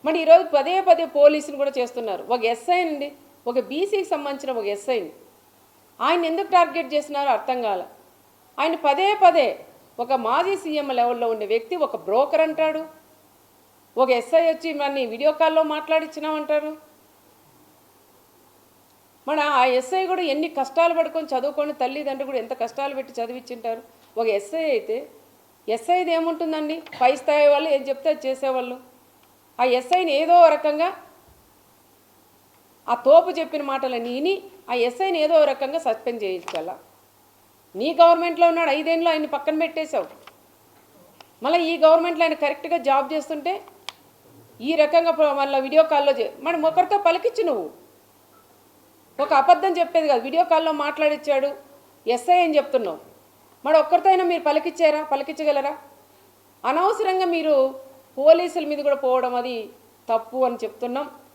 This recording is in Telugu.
మరి ఈరోజు పదే పదే పోలీసులు కూడా చేస్తున్నారు. ఒక ఎస్ఐ అండి, ఒక బీసీకి సంబంధించిన ఒక ఎస్ఐని ఆయన ఎందుకు టార్గెట్ చేస్తున్నారో అర్థం కాల. ఆయన పదే పదే ఒక మాజీ సీఎం లెవెల్లో ఉండే వ్యక్తి ఒక బ్రోకర్ అంటాడు, ఒక ఎస్ఐ వచ్చి మన వీడియో కాల్లో మాట్లాడించినామంటారు. మన ఆ ఎస్ఐ కూడా ఎన్ని కష్టాలు పడుకొని చదువుకొని తల్లిదండ్రులు కూడా ఎంత కష్టాలు పెట్టి చదివించింటారు. ఒక ఎస్ఐ అయితే ఎస్ఐది ఏముంటుందండి, పై స్థాయి వాళ్ళు ఏం చెప్తే అది చేసేవాళ్ళు. ఆ ఎస్ఐని ఏదో రకంగా ఆ తోపు చెప్పిన మాటలని విని ఆ ఎస్ఐని ఏదో రకంగా సస్పెండ్ చేయించాల. నీ గవర్నమెంట్లో ఉన్నాడు, 5 ఏళ్ళు ఆయన పక్కన పెట్టేశావు. మళ్ళీ ఈ గవర్నమెంట్లో ఆయన కరెక్ట్గా జాబ్ చేస్తుంటే ఈ రకంగా మళ్ళీ వీడియో కాల్లో మనం ఒకరితో పలికించు. నువ్వు ఒక అబద్ధం చెప్పేది కాదు, వీడియో కాల్లో మాట్లాడిచ్చాడు ఎస్ఐ అని చెప్తున్నావు. మరి ఒక్కరితో అయినా మీరు పలికించగలరా? అనవసరంగా మీరు పోలీసుల మీద కూడా పోవడం అది తప్పు అని చెప్తున్నాం.